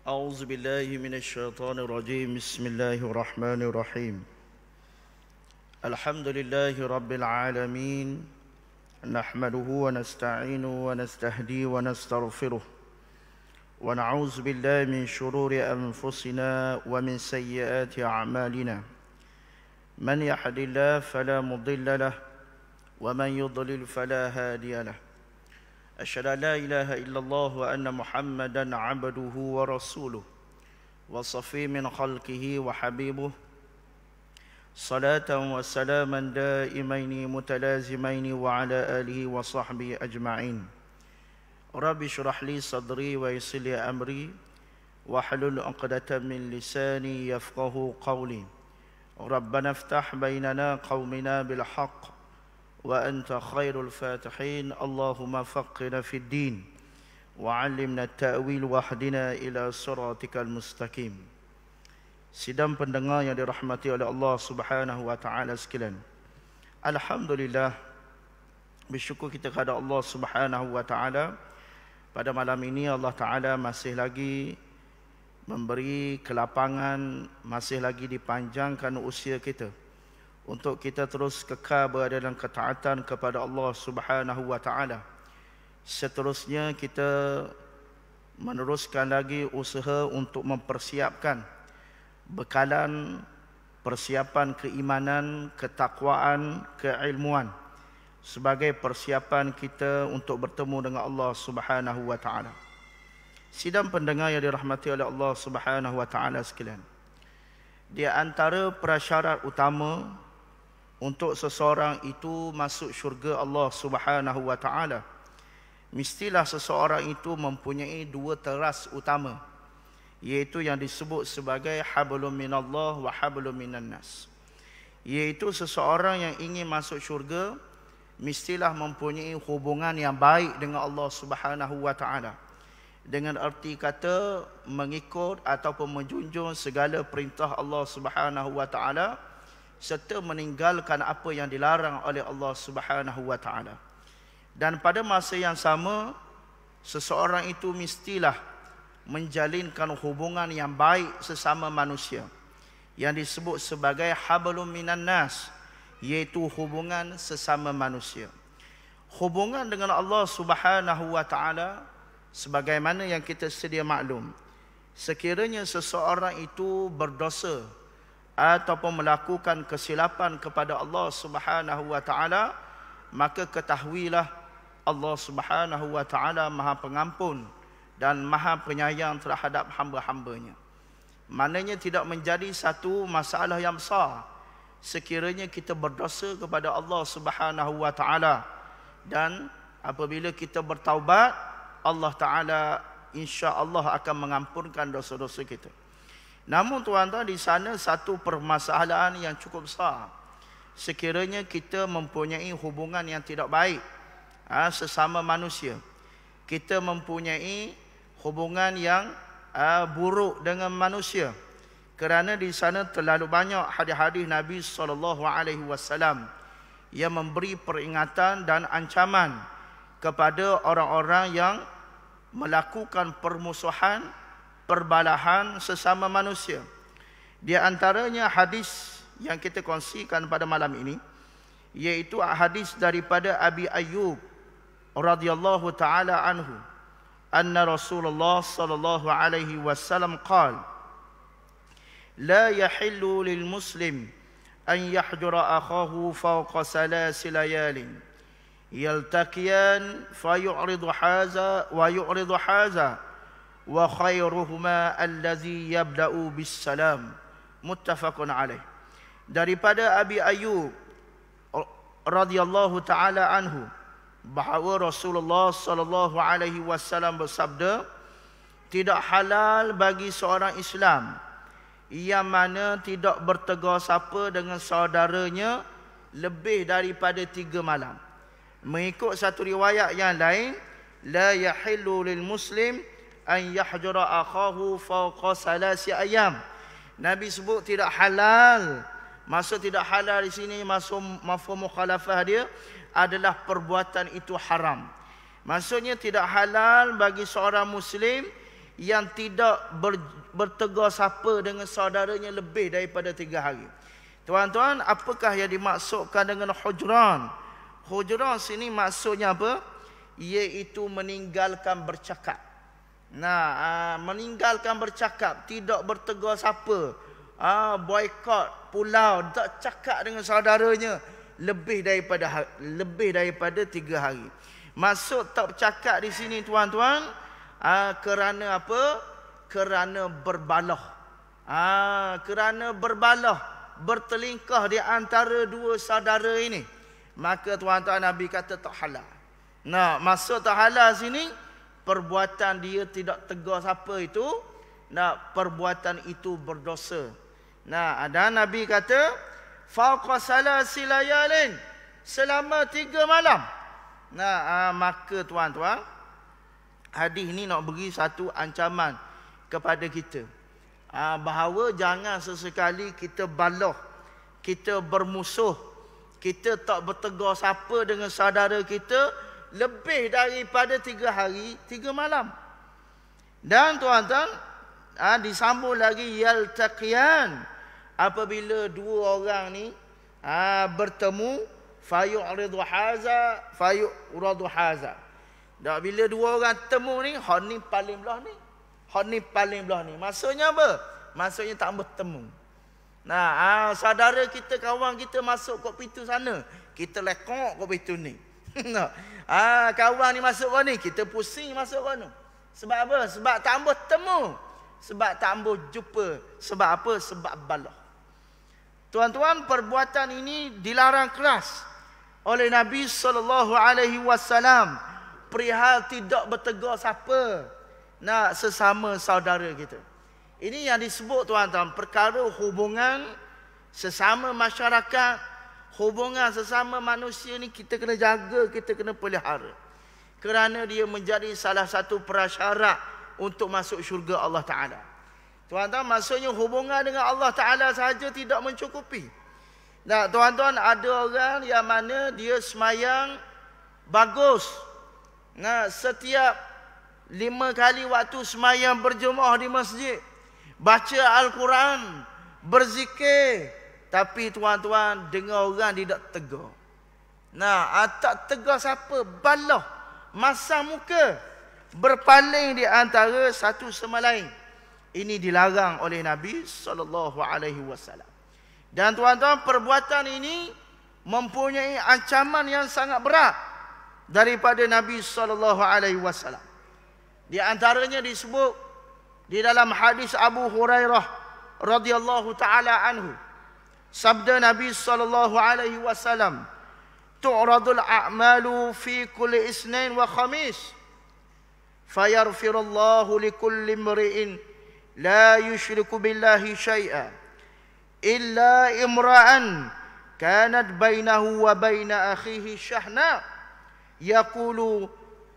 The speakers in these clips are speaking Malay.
أعوذ بالله من الشيطان الرجيم بسم الله الرحمن الرحيم الحمد لله رب العالمين نحمده ونستعينه ونستهديه ونستغفره ونعوذ بالله من شرور أنفسنا ومن سيئات أعمالنا من يهد الله فلا مضل له ومن يضلل فلا هادي له أشهد أن لا إله إلا الله وأن محمدا عبده ورسوله وصفي من خلقه وحبيبه صلاة وسلاما دائمين متلازمين وعلى آله وصحبه أجمعين رب اشرح لي صدري ويسر لي أمري واحلل عقدة من لساني يفقه قولي ربنا افتح بيننا قومنا بالحق وأنت خير الفاتحين اللهم فقنا في الدين وعلمنا التأويل واهدنا إلى صراطك المستقيم. Sidang pendengar yang dirahmati oleh Allah Subhanahu wa taala sekalian. Alhamdulillah, bersyukur kita kepada Allah Subhanahu wa taala. Pada malam ini Allah taala masih lagi memberi kelapangan, masih lagi dipanjangkan usia kita untuk kita terus kekal berada dalam ketaatan kepada Allah Subhanahu wa taala. Seterusnya kita meneruskan lagi usaha untuk mempersiapkan bekalan persiapan keimanan, ketakwaan, keilmuan sebagai persiapan kita untuk bertemu dengan Allah Subhanahu wa taala. Sidang pendengar yang dirahmati oleh Allah Subhanahu wa taala sekalian. Di antara prasyarat utama untuk seseorang itu masuk syurga Allah Subhanahu wa taala, mestilah seseorang itu mempunyai dua teras utama, iaitu yang disebut sebagai hablum minallah wa hablum minan nas. Iaitu seseorang yang ingin masuk syurga mestilah mempunyai hubungan yang baik dengan Allah Subhanahu wa taala. Dengan arti kata mengikut ataupun menjunjung segala perintah Allah Subhanahu wa taala serta meninggalkan apa yang dilarang oleh Allah Subhanahu wa taala. Dan pada masa yang sama, seseorang itu mestilah menjalinkan hubungan yang baik sesama manusia, yang disebut sebagai hablum minan nas, iaitu hubungan sesama manusia. Hubungan dengan Allah Subhanahu wa taala, sebagaimana yang kita sedia maklum, sekiranya seseorang itu berdosa ataupun melakukan kesilapan kepada Allah Subhanahu wa taala, maka ketahuilah Allah Subhanahu wa taala Maha Pengampun dan Maha Penyayang terhadap hamba-hambanya. Maknanya tidak menjadi satu masalah yang besar sekiranya kita berdosa kepada Allah Subhanahu wa taala, dan apabila kita bertaubat, Allah taala insya-Allah akan mengampunkan dosa-dosa kita. Namun tuan-tuan, di sana satu permasalahan yang cukup besar. Sekiranya kita mempunyai hubungan yang tidak baik sesama manusia, kita mempunyai hubungan yang buruk dengan manusia, kerana di sana terlalu banyak hadis-hadis Nabi SAW yang memberi peringatan dan ancaman kepada orang-orang yang melakukan permusuhan, perbalahan sesama manusia. Di antaranya hadis yang kita kongsikan pada malam ini, iaitu hadis daripada Abi Ayyub radhiyallahu taala anhu, anna Rasulullah sallallahu alaihi wasallam qala la yahillu lil muslim an yahjura akhahu fawqa salasi layalin yaltaqiyan fayu'ridu haza wa yu'ridu haza wa khairuhuma allazi yabda'u bis salam, muttafaqun alaih. Daripada Abi Ayyub radhiyallahu taala anhu, bahawa Rasulullah sallallahu alaihi wasallam bersabda, tidak halal bagi seorang Islam yang mana tidak bertegur sapa dengan saudaranya lebih daripada 3 malam. Mengikut satu riwayat yang lain, la yahillu lil muslim an yahjura akhahu fawqa salasi ayam. Nabi sebut tidak halal. Maksud tidak halal di sini, maksud mafhum mukhalafah dia adalah perbuatan itu haram. Maksudnya tidak halal bagi seorang muslim yang tidak bertegur sapa dengan saudaranya lebih daripada 3 hari. Tuan-tuan, apakah yang dimaksudkan dengan hujran? Hujran sini maksudnya apa? Iaitu meninggalkan bercakap. Meninggalkan bercakap, tidak bertegur sapa, boikot, pulau, tak cakap dengan saudaranya lebih daripada 3 hari. Maksud tak bercakap di sini tuan-tuan, kerana apa? Kerana berbalah. Kerana berbalah, bertelingkah di antara 2 saudara ini, maka tuan-tuan Nabi kata tak halal. Maksud tak halal sini, perbuatan dia tidak tegur siapa itu, perbuatan itu berdosa. Dan Nabi kata fauqa salasi layalin, selama 3 malam. Maka tuan-tuan, hadis ni nak beri satu ancaman kepada kita, bahawa jangan sesekali kita balah, kita bermusuh, kita tak bertegur siapa dengan saudara kita lebih daripada 3 hari 3 malam. Dan tuan-tuan, disambung lagi yaltaqiyan, apabila 2 orang ni bertemu, fayu'ridu haza fayu'radu haza. Dan bila 2 orang temu ni, hak ni paling belah ni, hak ni paling belah ni. Maksudnya apa? Maksudnya tak bertemu. Saudara kita, kawan kita masuk kat pintu sana, kita lekok kat pintu ni. Kawan ni masuk kat ni, kita pusing masuk kat ni. Sebab apa? Sebab tak bertemu, sebab tak berjumpa. Sebab apa? Sebab balah. Tuan-tuan, perbuatan ini dilarang keras oleh Nabi SAW perihal tidak bertegur siapa sesama saudara kita. Ini yang disebut tuan-tuan, perkara hubungan sesama masyarakat, hubungan sesama manusia ni kita kena jaga, kita kena pelihara. Kerana dia menjadi salah satu prasyarat untuk masuk syurga Allah Ta'ala. Tuan-tuan, maksudnya hubungan dengan Allah Ta'ala sahaja tidak mencukupi. Tuan-tuan, ada orang yang mana dia semayang bagus. Setiap 5 kali waktu semayang berjemaah di masjid, baca Al-Quran, berzikir. Tapi tuan-tuan, dengar orang tidak tegur. Tak tegur siapa? Balah, masam muka, berpaling di antara satu sama lain. Ini dilarang oleh Nabi SAW. Dan tuan-tuan, perbuatan ini mempunyai ancaman yang sangat berat daripada Nabi SAW. Di antaranya disebut di dalam hadis Abu Hurairah radhiyallahu taala anhu, sabda Nabi SAW, tu'radul a'malu fi kulli isnin wa khamis, fayaghfirullahu likulli imri'in la yushriku billahi syai'a illa imra'an kanat bainahu wa baina akhihi syahna yaqulu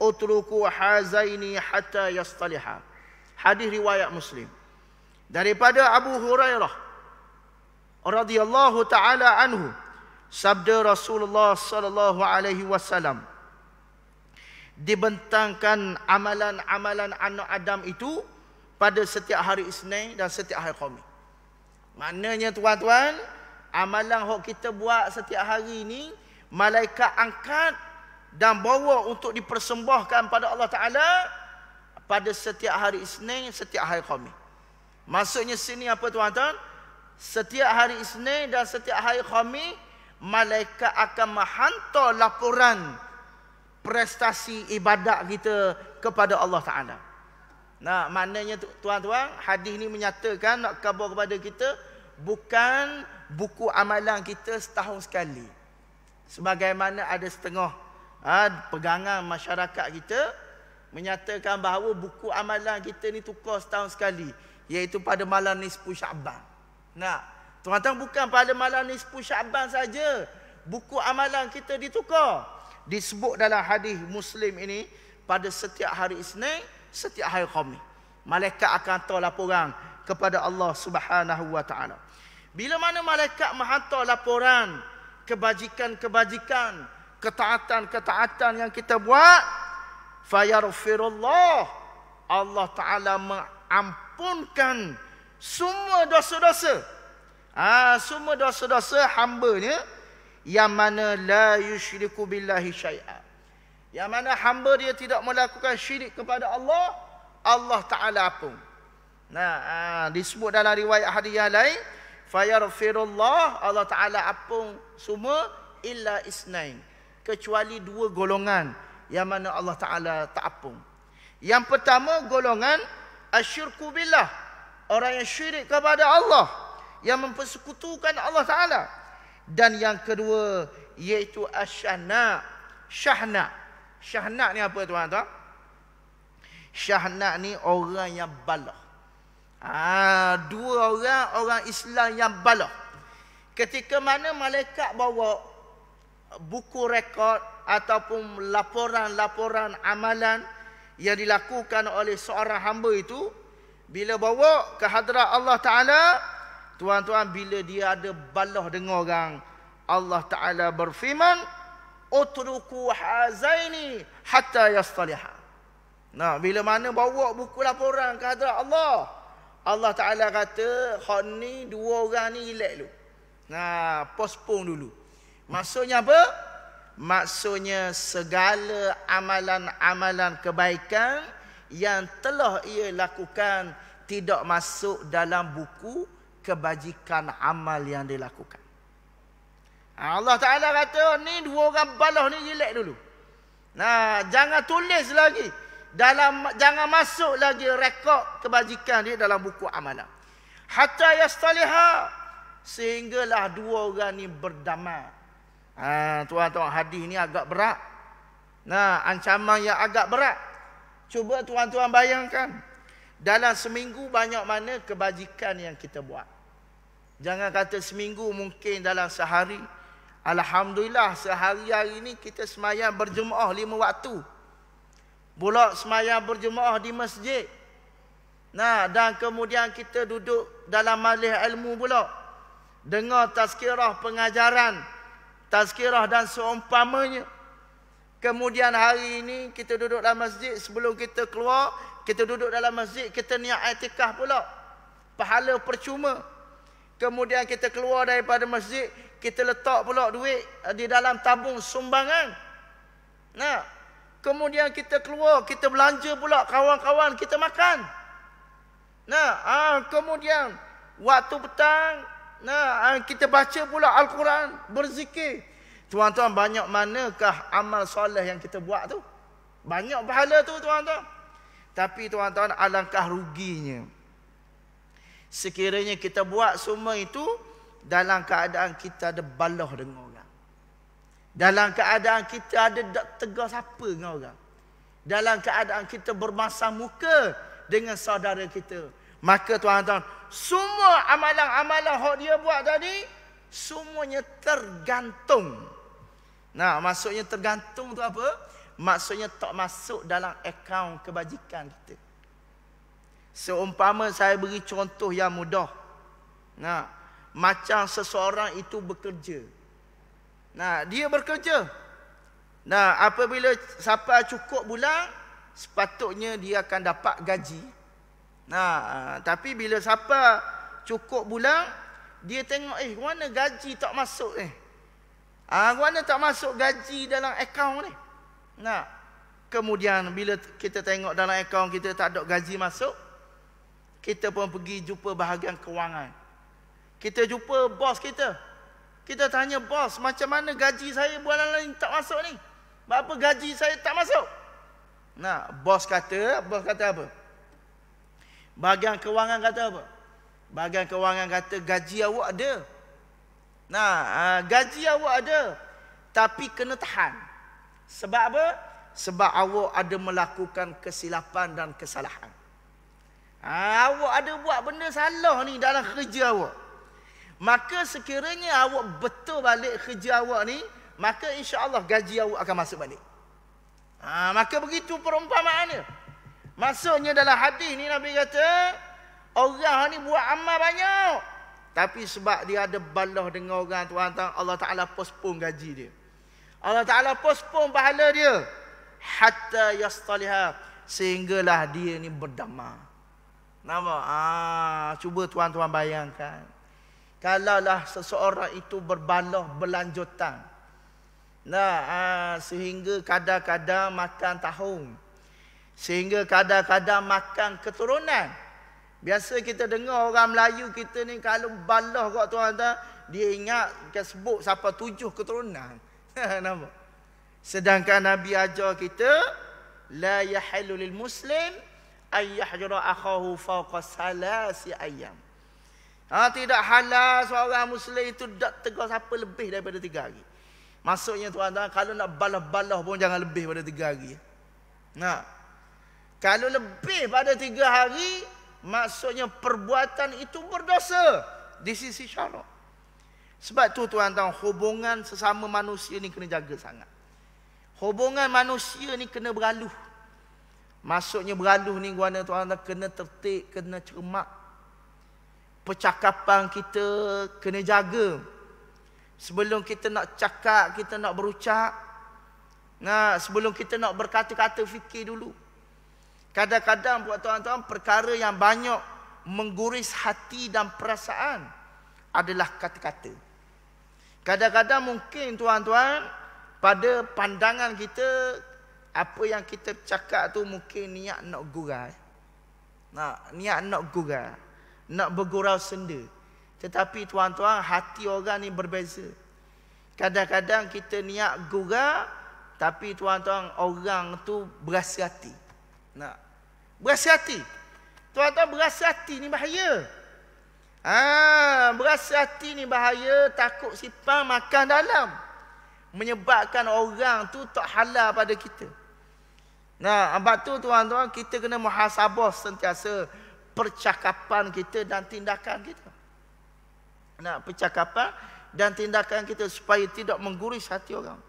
utruku hazaini hatta yastaliha. Hadis riwayat Muslim. Daripada Abu Hurairah radhiyallahu taala anhu, sabda Rasulullah sallallahu alaihi wasallam, dibentangkan amalan-amalan anak Adam itu pada setiap hari Isnin dan setiap hari Khamis. Maknanya tuan-tuan, amalan yang kita buat setiap hari ini, malaikat angkat dan bawa untuk dipersembahkan pada Allah Ta'ala pada setiap hari Isnin, setiap hari Khamis. Maksudnya sini apa tuan-tuan? Setiap hari Isnin dan setiap hari Khamis, malaikat akan menghantar laporan prestasi ibadat kita kepada Allah Ta'ala. Maknanya tuan-tuan, hadis ni menyatakan, nak khabar kepada kita, bukan buku amalan kita setahun sekali. Sebagaimana ada setengah pegangan masyarakat kita menyatakan bahawa buku amalan kita ni tukar setahun sekali, iaitu pada malam nisfu Sya'ban. Tuan-tuan, bukan pada malam nisfu Sya'ban saja buku amalan kita ditukar. Disebut dalam hadis Muslim ini, pada setiap hari Isnin, setiap hari Khamis, malaikat akan hantar laporan kepada Allah Subhanahu wa taala. Bila mana malaikat menghantar laporan kebajikan-kebajikan, ketaatan-ketaatan yang kita buat, fayaghfirullah, Allah Ta'ala mengampunkan semua dosa-dosa. Semua dosa-dosa hamba-Nya yang mana la yusyriku billahi syai'a. Yang mana hamba dia tidak melakukan syirik kepada Allah, Allah Ta'ala ampun. Disebut dalam riwayat hadis yang lain, fayaghfirullah, Allah Ta'ala ampun semua illa isnain, kecuali 2 golongan yang mana Allah Ta'ala tak ampun. Yang pertama golongan asyirku billah, orang yang syirik kepada Allah, yang mempersekutukan Allah Ta'ala. Dan yang kedua iaitu asyahna. Syahna ni apa tuan-tuan? Syahna ni orang yang balah. 2 orang Islam yang balah. Ketika mana malaikat bawa buku rekod ataupun laporan-laporan amalan yang dilakukan oleh seorang hamba itu, bila bawa ke hadrat Allah Ta'ala, tuan-tuan, bila dia ada balah dengar orang, Allah Ta'ala berfirman, utruku hazaini hatta yastaliha. Bila mana bawa buku laporan ke hadrat Allah, Allah Ta'ala kata, hak ni 2 orang ni relax dulu. Postpone dulu. Maksudnya apa? Maksudnya segala amalan-amalan kebaikan yang telah ia lakukan tidak masuk dalam buku kebajikan amal yang dilakukan. Allah Ta'ala kata, ni 2 orang balah ni relax dulu. Jangan tulis lagi. Jangan masuk lagi rekod kebajikan dia dalam buku amalan. Hatta yastaliha, sehinggalah 2 orang ni berdamai. Tuan-tuan, hadis ni agak berat. Ancaman yang agak berat. Cuba tuan-tuan bayangkan, dalam seminggu banyak mana kebajikan yang kita buat. Jangan kata seminggu, mungkin dalam sehari. Alhamdulillah, sehari hari ni kita semayang berjemaah 5 waktu. Pula semayang berjemaah di masjid. Dan kemudian kita duduk dalam majlis ilmu pula. Dengar tazkirah pengajaran, tazkirah dan seumpamanya. Kemudian hari ini kita duduk dalam masjid, sebelum kita keluar, kita duduk dalam masjid, kita niat i'tikaf pula. Pahala percuma. Kemudian kita keluar daripada masjid, kita letak pula duit di dalam tabung sumbangan. Kemudian kita keluar, kita belanja pula, kawan-kawan kita makan. Kemudian waktu petang, kita baca pula Al-Quran, berzikir. Tuan-tuan, banyak manakah amal soleh yang kita buat tu? Banyak pahala tu, tuan-tuan. Tapi tuan-tuan, alangkah ruginya sekiranya kita buat semua itu dalam keadaan kita ada balah dengan orang. Dalam keadaan kita ada tegar siapa dengan orang. Dalam keadaan kita bermasam muka dengan saudara kita. Maka tuan-tuan, semua amalan-amalan yang dia buat tadi, semuanya tergantung. Maksudnya tergantung tu apa? Maksudnya tak masuk dalam akaun kebajikan kita. Seumpama saya beri contoh yang mudah. Macam seseorang itu bekerja. Dia bekerja. Apabila sampai cukup bulan, sepatutnya dia akan dapat gaji. Tapi bila sampai cukup bulan, dia tengok, mana gaji tak masuk mana tak masuk gaji dalam akaun ni. Kemudian bila kita tengok dalam akaun kita tak ada gaji masuk, kita pun pergi jumpa bahagian kewangan. Kita jumpa bos kita. Kita tanya, bos, macam mana gaji saya bulan lain tak masuk ni? Berapa gaji saya tak masuk? Bos kata apa? Bahagian kewangan kata apa? Bahagian kewangan kata, gaji awak ada. Gaji awak ada, tapi kena tahan. Sebab apa? Sebab awak ada melakukan kesilapan dan kesalahan. Awak ada buat benda salah ni dalam kerja awak. Maka sekiranya awak betul balik kerja awak ni, maka insya-Allah gaji awak akan masuk balik. Maka begitu perumpamaannya. Maksudnya dalam hadis ni Nabi kata, orang ni buat amal banyak, tapi sebab dia ada balah dengan orang, tuan-tuan, Allah Ta'ala postpone gaji dia. Allah Ta'ala postpone pahala dia. Hatta yastaliha, sehinggalah dia ni berdamai. Nampak? Cuba tuan-tuan bayangkan. Kalaulah seseorang itu berbalah berlanjutan. Sehingga kadang-kadang makan tahun. Sehingga kadang-kadang makan keturunan. Biasa kita dengar orang Melayu kita ni kalau balah kat tuan-tuan, dia ingat dia sebut siapa 7 keturunan. Nampak? Sedangkan Nabi ajar kita, la yahillu lil muslim ay yahjura akhahu fawqa salasi ayyam. Tidak halal seorang muslim itu tak tegur siapa lebih daripada 3 hari. Maksudnya tuan-tuan, kalau nak balah-balah pun jangan lebih pada 3 hari. Kalau lebih pada 3 hari, maksudnya perbuatan itu berdosa di sisi syarak. Sebab tu tuan-tuan, hubungan sesama manusia ni kena jaga sangat. Hubungan manusia ni kena beraluh. Maksudnya beraluh ni tuan-tuan kena tertib, kena cermat. Percakapan kita kena jaga. Sebelum kita nak cakap, kita nak berucap. Sebelum kita nak berkata-kata, fikir dulu. Kadang-kadang buat tuan-tuan, perkara yang banyak mengguris hati dan perasaan adalah kata-kata. Kadang-kadang mungkin tuan-tuan, pada pandangan kita, apa yang kita cakap tu mungkin niat nak gurai. Niat nak gurai. Nak bergurau senda. Tetapi tuan-tuan, hati orang ni berbeza. Kadang-kadang kita niat gurai, tapi tuan-tuan, orang tu berasa hati. Berasa hati. Tuan-tuan, berasa hati ni bahaya. Berasa hati ni bahaya, takut sipang makan dalam. Menyebabkan orang tu tak halal pada kita. Sebab tu tuan-tuan, kita kena muhasabah sentiasa percakapan kita dan tindakan kita. Percakapan dan tindakan kita supaya tidak mengguris hati orang.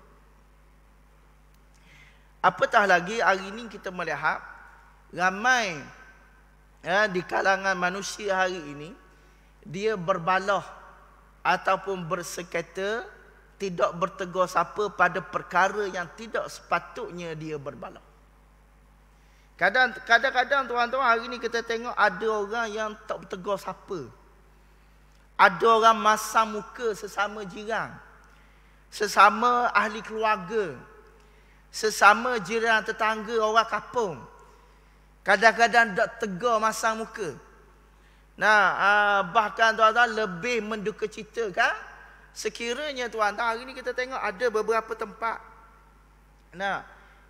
Apatah lagi hari ini kita melihat ramai di kalangan manusia hari ini, dia berbalah ataupun bersengketa, tidak bertegur sapa pada perkara yang tidak sepatutnya dia berbalah. Kadang-kadang tuan-tuan, hari ni kita tengok ada orang yang tak bertegur sapa. Ada orang masam muka sesama jiran, sesama ahli keluarga, sesama jiran tetangga orang kampung. Kadang-kadang tak tegur masam muka. Bahkan tuan-tuan lebih mendukacitakan. Sekiranya tuan-tuan, hari ni kita tengok ada beberapa tempat.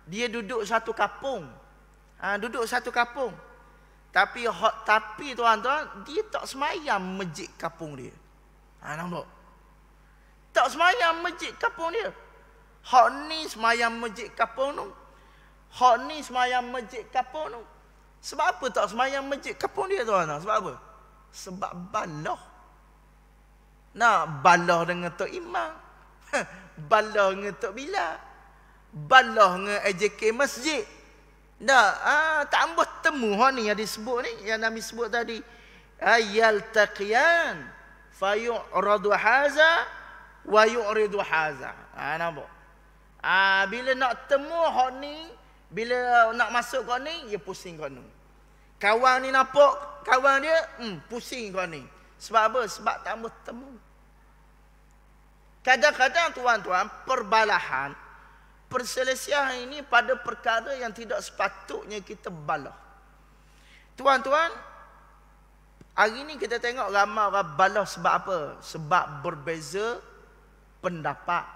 Dia duduk satu kampung. Duduk satu kampung. Tapi tuan-tuan, dia tak semayang masjid kampung dia. Nampak? Tak semayang masjid kampung dia. Hak ni semayang masjid kampung tu. Hak ni semayang masjid kampung tu. Sebab apa tak semayang masjid kampung dia tuan-tuan? Sebab apa? Sebab balah. Balah dengan Tok Imam. Balah dengan Tok Bilal. Balah dengan AJK masjid. Tak ambah temu hak ni yang disebut ni, yang Nabi sebut tadi. Yaltaqiyan fayu'radu haza wa yu'ridu haza. Nampak? Bila nak temu hak ni, bila nak masuk kau ni, dia pusing kau ni. Kawan ni nampak kawan dia, pusing kau ni. Sebab apa? Sebab tak bertemu. Kadang-kadang tuan-tuan, perbalahan, perselisihan ini pada perkara yang tidak sepatutnya kita balah. Tuan-tuan, hari ni kita tengok ramai orang balah sebab apa? Sebab berbeza pendapat,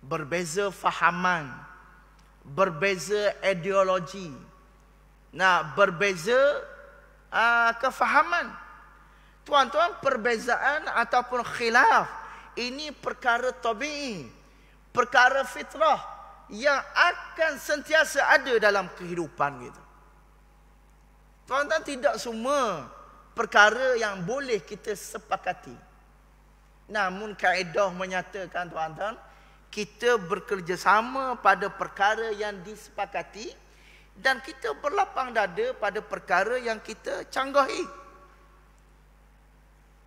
berbeza fahaman, berbeza ideologi, berbeza kefahaman. Tuan-tuan, perbezaan ataupun khilaf ini perkara tabi'i, perkara fitrah yang akan sentiasa ada dalam kehidupan kita. Tuan-tuan, tidak semua perkara yang boleh kita sepakati. Namun kaedah menyatakan tuan-tuan, kita bekerjasama pada perkara yang disepakati dan kita berlapang dada pada perkara yang kita canggahi.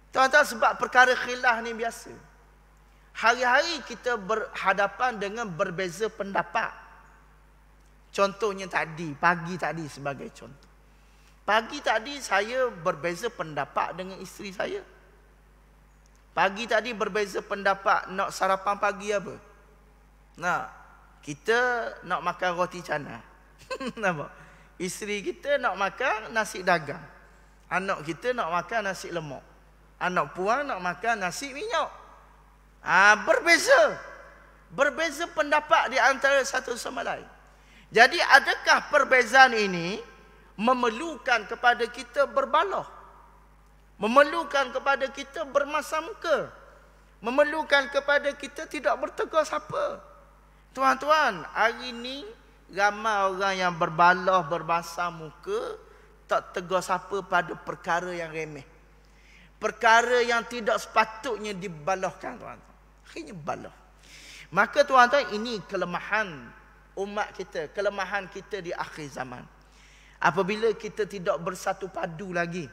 Tuan-tuan, sebab perkara khilaf ni biasa. Hari-hari kita berhadapan dengan berbeza pendapat. Contohnya tadi, pagi tadi sebagai contoh. Pagi tadi saya berbeza pendapat dengan isteri saya. Pagi tadi berbeza pendapat nak sarapan pagi apa. Nah, kita nak makan roti canai. Nampak? Isteri kita nak makan nasi dagang. Anak kita nak makan nasi lemak. Anak puan nak makan nasi minyak. Berbeza. Berbeza pendapat di antara satu sama lain. Jadi adakah perbezaan ini memerlukan kepada kita berbalah? Memerlukan kepada kita bermasam muka? Memerlukan kepada kita tidak bertegur sapa? Tuan-tuan, hari ini ramai orang yang berbalah, bermasam muka, tak tegur sapa pada perkara yang remeh. Perkara yang tidak sepatutnya dibalahkan, tuan-tuan. Akhirnya balah. Maka tuan-tuan, ini kelemahan umat kita, kelemahan kita di akhir zaman. Apabila kita tidak bersatu padu lagi,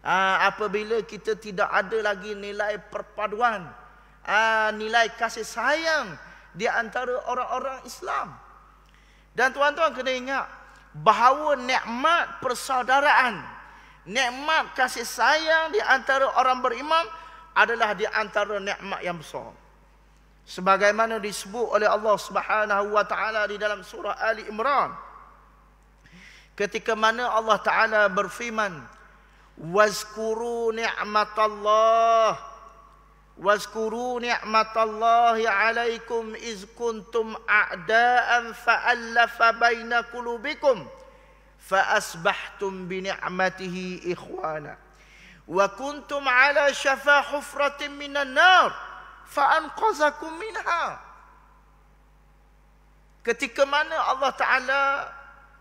apabila kita tidak ada lagi nilai perpaduan, nilai kasih sayang di antara orang-orang Islam. Dan tuan-tuan kena ingat bahawa nikmat persaudaraan, nikmat kasih sayang di antara orang beriman adalah di antara nikmat yang besar. Sebagaimana disebut oleh Allah Subhanahu wa taala di dalam surah Ali Imran, ketika mana Allah taala berfirman, wazkuru ni'matallahi 'alaikum iz kuntum a'daan fa'allafa baina qulubikum fa asbahtum bi ni'matihi ikhwana wa kuntum 'ala shafa hufratin minan nar fa'anqazakum minha. Ketika mana Allah Taala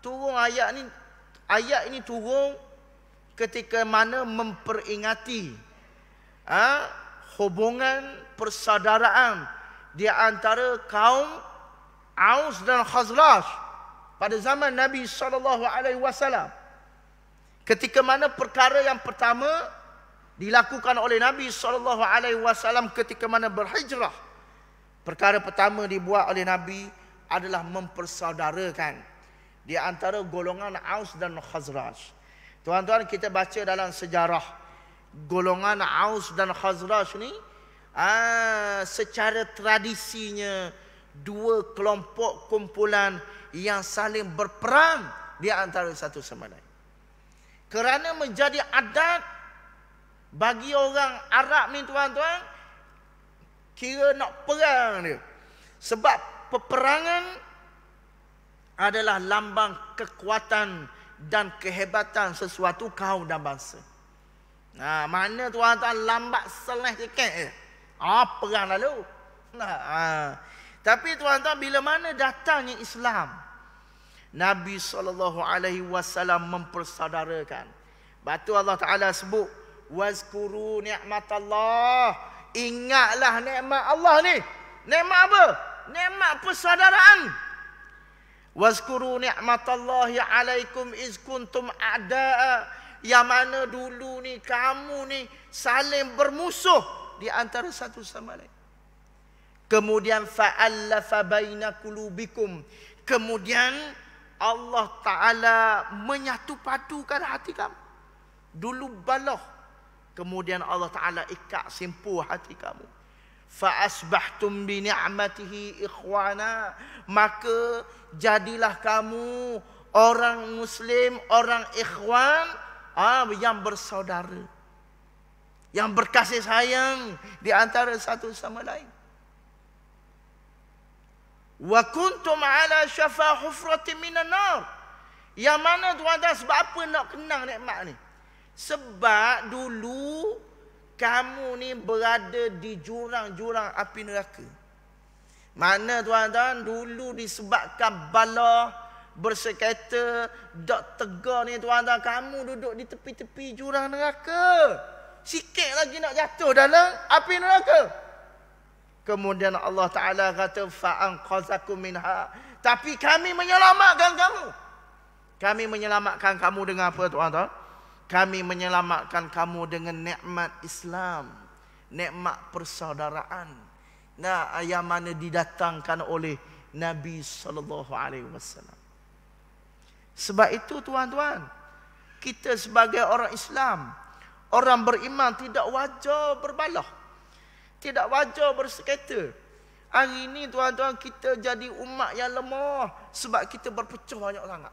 turun ayat ini turun ketika mana memperingati hubungan persaudaraan di antara kaum Aus dan Khazraj pada zaman Nabi SAW. Ketika mana perkara yang pertama dilakukan oleh Nabi SAW ketika mana berhijrah. Perkara pertama dibuat oleh Nabi adalah mempersaudarakan di antara golongan Aus dan Khazraj. Tuan-tuan, kita baca dalam sejarah golongan Aus dan Khazraj ni secara tradisinya dua kelompok kumpulan yang saling berperang di antara satu sama lain. Kerana menjadi adat bagi orang Arab ni, tuan-tuan, kira nak perang dia. Sebab peperangan adalah lambang kekuatan dan kehebatan sesuatu kaum dan bangsa. Mana tuan-tuan lambat seleh sikit je, perang lalu. Tapi tuan-tuan, bila mana datangnya Islam, Nabi SAW mempersaudarakan. Batu Allah Ta'ala sebut, wazkuru ni'matallah. Ingatlah nikmat Allah ni. Nikmat apa? Nikmat persaudaraan. Wazkuru ni'matallahi 'alaikum iz kuntum a'da'a. Yang mana dulu ni kamu ni saling bermusuh di antara satu sama lain. Kemudian fa'allafa baina qulubikum. Kemudian Allah Ta'ala menyatu padukan hati kamu. Dulu balah, kemudian Allah Ta'ala ikat simpuh hati kamu. Fa'asbahtum bi ni'matihi ikhwana. Maka jadilah kamu orang Muslim, orang ikhwan, yang bersaudara, yang berkasih sayang di antara satu sama lain. Wa kuntum ala syafa hufratin minan nar. Yang mana tuan-tuan, sebab apa nak kenang nikmat ni? Sebab dulu kamu ni berada di jurang-jurang api neraka. Mana tuan-tuan, dulu disebabkan bala bersengketa, dak tegar ni tuan-tuan, kamu duduk di tepi-tepi jurang neraka. Sikit lagi nak jatuh dalam api neraka. Kemudian Allah Ta'ala kata, fa'anqazakum minha. Tapi kami menyelamatkan kamu. Kami menyelamatkan kamu dengan apa, tuan-tuan? Kami menyelamatkan kamu dengan nikmat Islam, nikmat persaudaraan. Yang mana didatangkan oleh Nabi SAW. Sebab itu tuan-tuan, kita sebagai orang Islam, orang beriman, tidak wajar berbalah, tidak wajar bersengketa. Hari ini tuan-tuan, kita jadi umat yang lemah sebab kita berpecah banyak sangat.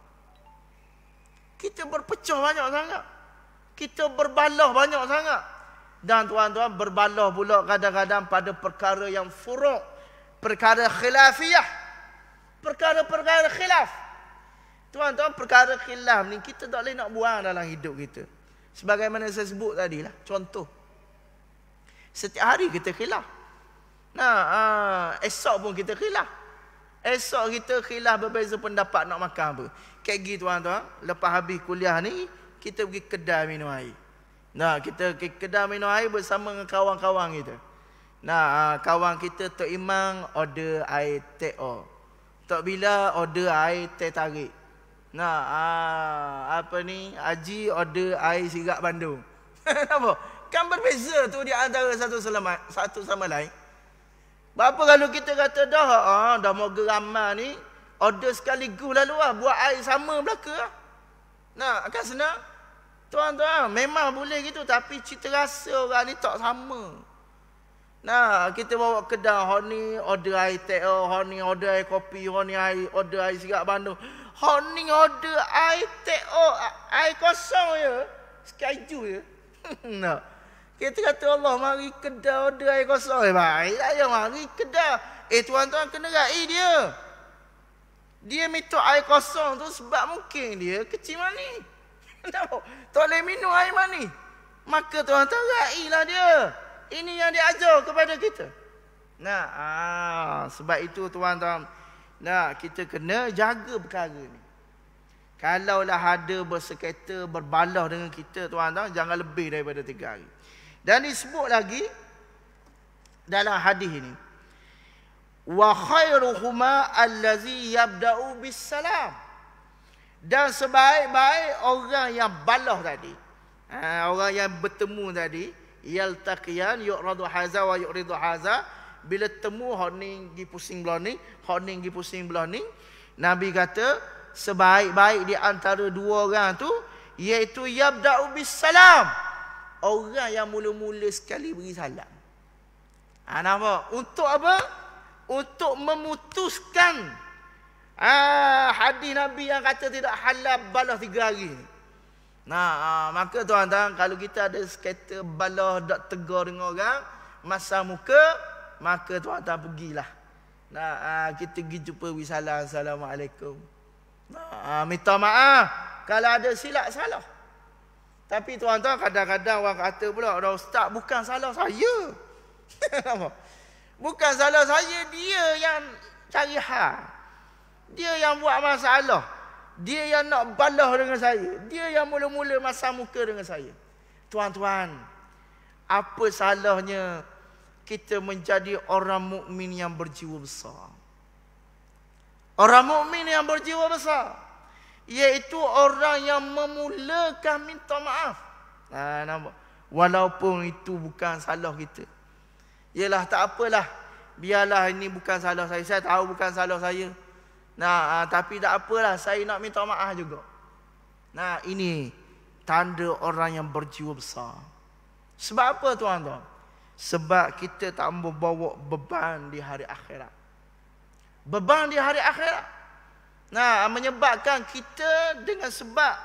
Kita berpecah banyak sangat. Kita berbalah banyak sangat. Dan tuan-tuan, berbalah pula kadang-kadang pada perkara yang furu', perkara khilafiyah, perkara-perkara khilaf. Tuan-tuan, perkara khilaf ni kita tak boleh nak buang dalam hidup kita. Sebagaimana saya sebut tadi lah, contoh. Setiap hari kita khilaf. Esok pun kita khilaf. Esok kita khilaf berbeza pendapat nak makan apa. Kayak gitu tuan-tuan, lepas habis kuliah ni, kita pergi kedai minum air. Kita pergi kedai minum air bersama dengan kawan-kawan kita. Kawan kita Tok Imam order air teh o. Tok Bila order air teh tarik. Haji order air sirap Bandung. Apa? Kan berbeza tu di antara satu sama lain. Berapa kalau kita kata dah mau geramah ni, order sekaligus lalu buat air sama belaka lah. Akan senang. Tuan-tuan, memang boleh gitu, tapi cita rasa orang ni tak sama. Kita bawa kedai, hon ni order air teh, hon ni order air kopi, hon ni order air sirap Bandung. Hon ni order air teh, air kosong je. Sekaju je. Kita kata Allah, mari kedai order air kosong. Baiklah ya, mari kedai. Tuan-tuan kena rai dia. Dia minta air kosong tu sebab mungkin dia kecil mani. Tak boleh minum air mani. Maka tuan-tuan railah dia. Ini yang dia ajar kepada kita. Sebab itu tuan-tuan, kita kena jaga perkara ni. Kalaulah ada bersengketa, berbalah dengan kita tuan-tuan, jangan lebih daripada 3 hari. Dan disebut lagi dalam hadis ini, wa khairuhuma allazi yabda'u bis salam. Dan sebaik-baik orang yang balah tadi, orang yang bertemu tadi, yaltaqiyan yu'radu haza wa yu'ridu haza. Bila temu, hon ni pergi pusing belah ni, hon ni pergi pusing belah ni. Nabi kata sebaik-baik di antara dua orang tu iaitu yabda'u bis salam, orang yang mula-mula sekali beri salam. Nampak? Untuk apa? Untuk memutuskan hadis Nabi yang kata tidak halal balah 3 hari. Maka tuan-tuan, kalau kita ada sekata balah tak tegur dengan orang masa muka, maka tuan-tuan pergilah. Kita pergi jumpa wisalam, assalamualaikum. Minta maaf kalau ada silap salah. Tapi tuan-tuan, kadang-kadang orang kata pula, orang ustaz, bukan salah saya. Bukan salah saya, dia yang cari hal. Dia yang buat masalah. Dia yang nak balah dengan saya. Dia yang mula-mula masa muka dengan saya. Tuan-tuan, apa salahnya kita menjadi orang mukmin yang berjiwa besar? Orang mukmin yang berjiwa besar, iaitu orang yang memulakan minta maaf. Nampak? Walaupun itu bukan salah kita. Yalah, tak apalah. Biarlah ini bukan salah saya. Saya tahu bukan salah saya. Tapi tak apalah, saya nak minta maaf juga. Ini tanda orang yang berjiwa besar. Sebab apa tuan-tuan? Sebab kita tak membawa beban di hari akhirat. Beban di hari akhirat. Menyebabkan kita dengan sebab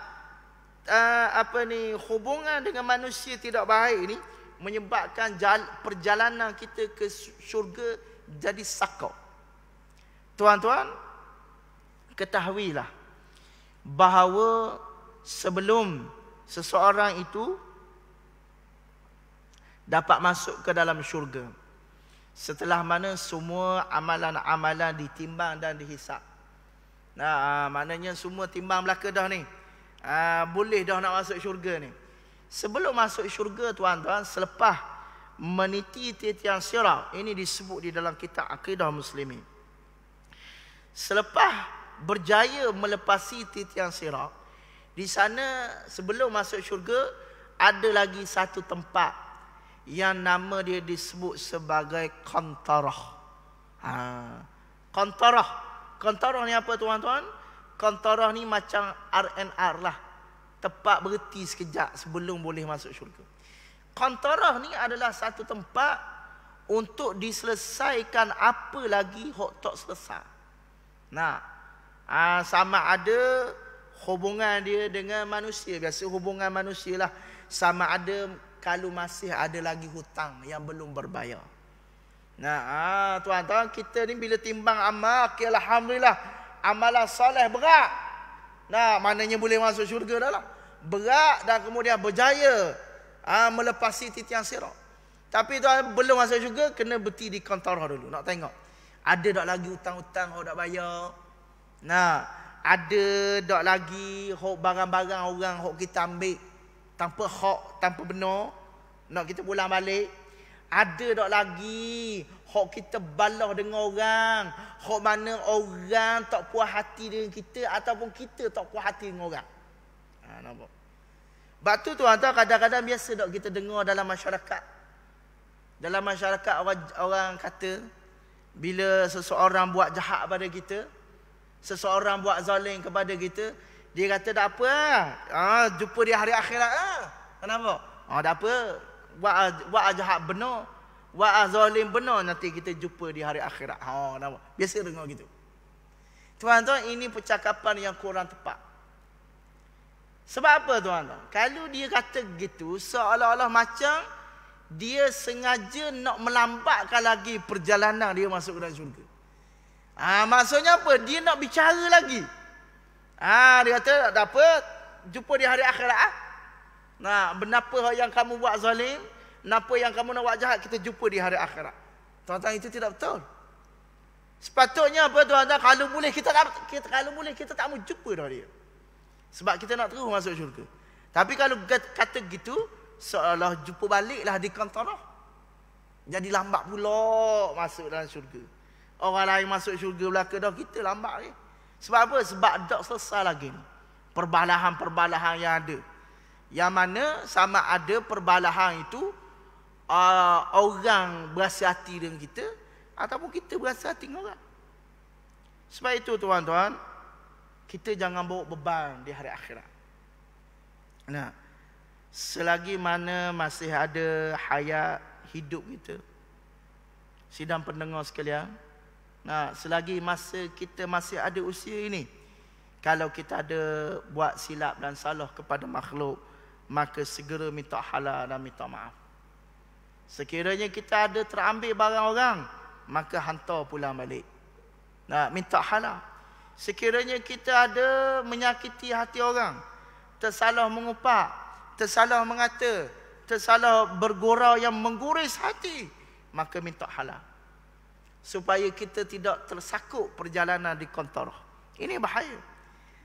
hubungan dengan manusia tidak baik ni, menyebabkan perjalanan kita ke syurga jadi sakau. Tuan-tuan, ketahuilah bahawa sebelum seseorang itu dapat masuk ke dalam syurga, setelah mana semua amalan-amalan ditimbang dan dihisap. Maknanya semua timbang belaka dah ni. Boleh dah nak masuk syurga ni. Sebelum masuk syurga tuan-tuan, selepas meniti titian sirat, ini disebut di dalam kitab Aqidah Muslimin. Selepas berjaya melepasi titian sirat, di sana sebelum masuk syurga ada lagi satu tempat yang nama dia disebut sebagai Qantarah. Qantarah ni apa tuan-tuan? Qantarah ni macam R&R lah. Tempat berhenti sekejap sebelum boleh masuk syurga. Qantarah ni adalah satu tempat untuk diselesaikan apa lagi hok tak selesai. Nah, sama ada hubungan dia dengan manusia. Biasa hubungan manusia lah. Sama ada kalau masih ada lagi hutang yang belum berbayar. Nah, tuan-tuan, kita ni bila timbang amal, okay, alhamdulillah, amalan soleh berat. Nah, maknanya boleh masuk syurga dah lah. Berat dan kemudian berjaya melepasi titian sirat. Tapi tuan belum masuk syurga, kena berhenti di Qantarah dulu. Nak tengok ada tak lagi hutang-hutang hok tak bayar. Nah, ada tak lagi hok barang-barang orang hok kita ambil tanpa hak, tanpa benar, nak kita pulang balik. Ada tak lagi hok kita balah dengan orang, hok mana orang tak puas hati dengan kita ataupun kita tak puas hati dengan orang. Nampak? Sebab tu tuan-tuan, kadang-kadang biasa tak kita dengar dalam masyarakat. Dalam masyarakat orang kata, bila seseorang buat jahat pada kita, seseorang buat zalim kepada kita, dia kata tak apa jumpa di hari akhirat Kenapa? Tak apa. Buat jahat benar, buat zalim benar, nanti kita jumpa di hari akhirat. Nampak? Biasa dengar gitu. Tuan-tuan, ini percakapan yang kurang tepat. Sebab apa tuan-tuan? Kalau dia kata gitu, seolah-olah macam dia sengaja nak melambatkan lagi perjalanan dia masuk ke dalam syurga. Maksudnya apa? Dia nak bicara lagi. Dia kata tak apa, jumpa di hari akhirat. Benapa yang kamu buat zalim, kenapa yang kamu nak buat jahat, kita jumpa di hari akhirat. Tuan-tuan, itu tidak betul. Sepatutnya apa tuan-tuan? Kalau boleh kita tak mau jumpa dah dia. Sebab kita nak terus masuk syurga. Tapi kalau kata gitu, seolah jumpa baliklah di Qantarah. Jadi lambat pula masuk dalam syurga. Orang lain masuk syurga belaka dah, kita lambat ni. Sebab apa? Sebab tak selesai lagi ni perbalahan-perbalahan yang ada. Yang mana sama ada perbalahan itu orang berasa hati dengan kita ataupun kita berasa hati dengan orang. Sebab itu tuan-tuan, kita jangan bawa beban di hari akhirat. Nah, selagi mana masih ada hayat hidup kita, sidang pendengar sekalian, selagi masa kita masih ada usia ini, kalau kita ada buat silap dan salah kepada makhluk, maka segera minta halal dan minta maaf. Sekiranya kita ada terambil barang orang, maka hantar pulang balik. Minta halal. Sekiranya kita ada menyakiti hati orang, tersalah mengupak, tersalah mengata, tersalah bergurau yang mengguris hati, maka minta halal. Supaya kita tidak tersakup perjalanan di Qantarah. Ini bahaya.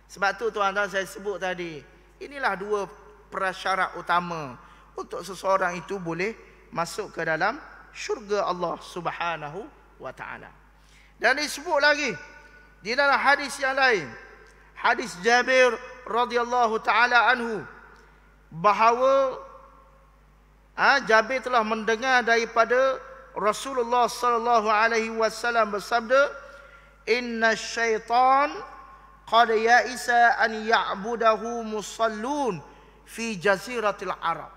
Sebab tu tuan-tuan, saya sebut tadi, inilah dua prasyarat utama untuk seseorang itu boleh masuk ke dalam syurga Allah Subhanahu wa taala. Dan disebut lagi di dalam hadis yang lain, hadis Jabir radhiyallahu taala anhu, bahawa Jabir telah mendengar daripada Rasulullah sallallahu alaihi wasallam bersabda, "Inna syaitan qad ya'isa an ya'budahu musallun fi jaziratil Arab."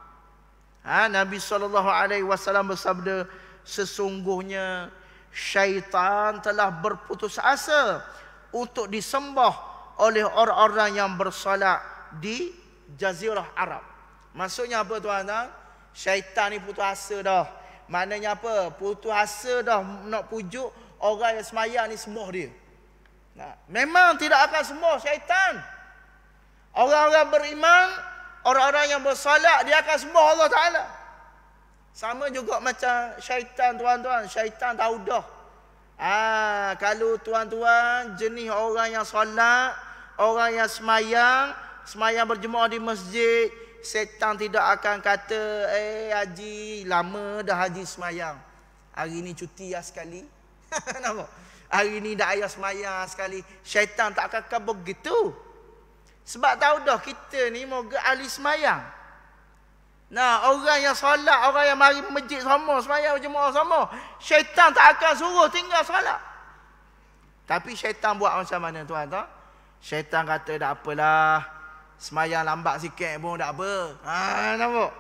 Nabi sallallahu alaihi wasallam bersabda, sesungguhnya syaitan telah berputus asa untuk disembah oleh orang-orang yang bersolat di Jazirah Arab. Maksudnya apa tuan-tuan? Syaitan ni putus asa dah. Maknanya apa? Putus asa dah nak pujuk orang yang semayang ni sembah dia. Memang tidak akan sembah syaitan. Orang-orang beriman, orang-orang yang bersolat, dia akan sembah Allah Ta'ala. Sama juga macam syaitan tuan-tuan. Syaitan tahu dah. Kalau tuan-tuan jenis orang yang solat, orang yang semayang berjemaah di masjid, syaitan tidak akan kata, haji, lama dah haji semayang, hari ni cuti sekali. Nampak? Hari ni dah ayah semayang sekali. Syaitan tak akan begitu. Sebab tahu dah kita ni moga ahli semayang. Orang yang solat, orang yang mari masjid sama, semayang berjemaah sama, syaitan tak akan suruh tinggal solat. Tapi syaitan buat macam mana tuan-tuan? Syaitan kata tak apalah, semayang lambat sikit pun tak apa. Nampak?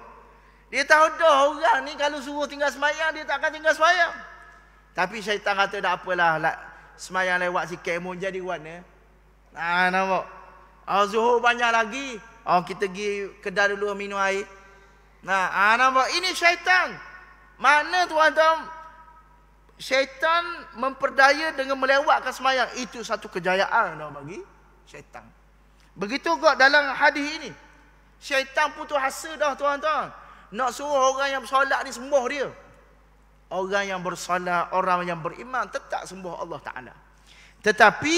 Dia tahu dah orang ni kalau suruh tinggal semayang, dia tak akan tinggal semayang. Tapi syaitan kata tak apalah, semayang lewat sikit pun jadi warna. Nampak? Zuhur banyak lagi. Kita pergi kedai dulu minum air. Nampak? Ini syaitan. Mana tuan-tuan? Syaitan memperdaya dengan melewatkan semayang. Itu satu kejayaan bagi syaitan. Begitu juga dalam hadis ini. Syaitan putus asa dah tuan-tuan. Nak suruh orang yang bersolat ni sembah dia. Orang yang bersolat, orang yang beriman tetap sembah Allah Ta'ala. Tetapi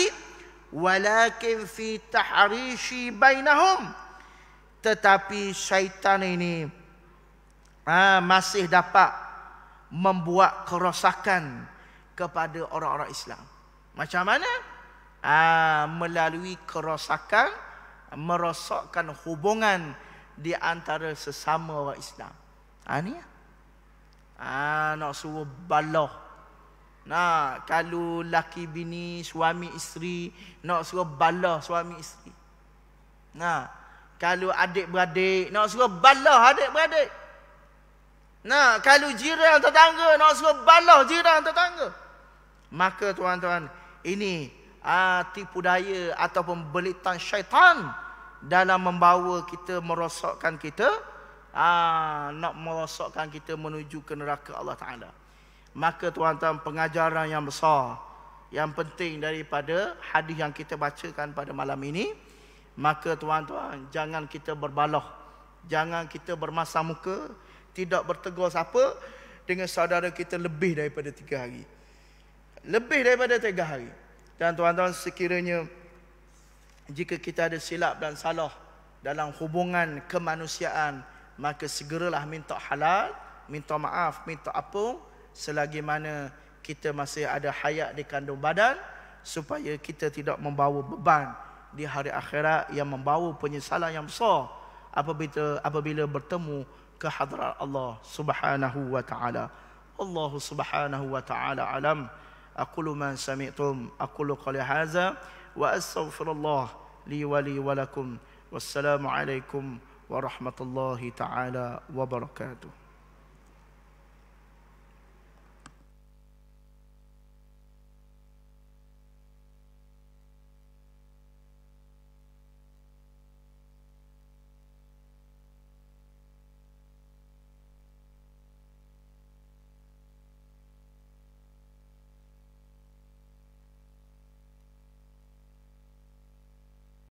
walakin fi tahrishi bainahum. Tetapi syaitan ini masih dapat membuat kerosakan kepada orang-orang Islam. Macam mana? Melalui kerosakan, merosakkan hubungan di antara sesama orang Islam. Ni nak suruh balah. Kalau laki bini, suami isteri, nak suruh balah suami isteri. Kalau adik-beradik, nak suruh balah adik-beradik. Kalau jiran tetangga, nak suruh balah jiran tetangga. Maka tuan-tuan, ini tipu daya ataupun belitan syaitan dalam membawa kita, merosakkan kita, nak merosakkan kita menuju ke neraka Allah Ta'ala. Maka tuan-tuan, pengajaran yang besar, yang penting daripada hadis yang kita bacakan pada malam ini, maka tuan-tuan, jangan kita berbalah, jangan kita bermasam muka, tidak bertegur siapa dengan saudara kita lebih daripada 3 hari. Lebih daripada 3 hari. Dan tuan-tuan, sekiranya jika kita ada silap dan salah dalam hubungan kemanusiaan, maka segeralah minta halal, minta maaf, minta ampun, selagi mana kita masih ada hayat di kandung badan, supaya kita tidak membawa beban di hari akhirat yang membawa penyesalan yang besar apabila bertemu ke hadrat Allah Subhanahu wa ta'ala. Allah Subhanahu wa ta'ala alam. Aqulu ma sami'tum, aqulu qali hadza wa astaghfirullah li wa lakum. Wassalamu alaikum warahmatullahi ta'ala wabarakatuh.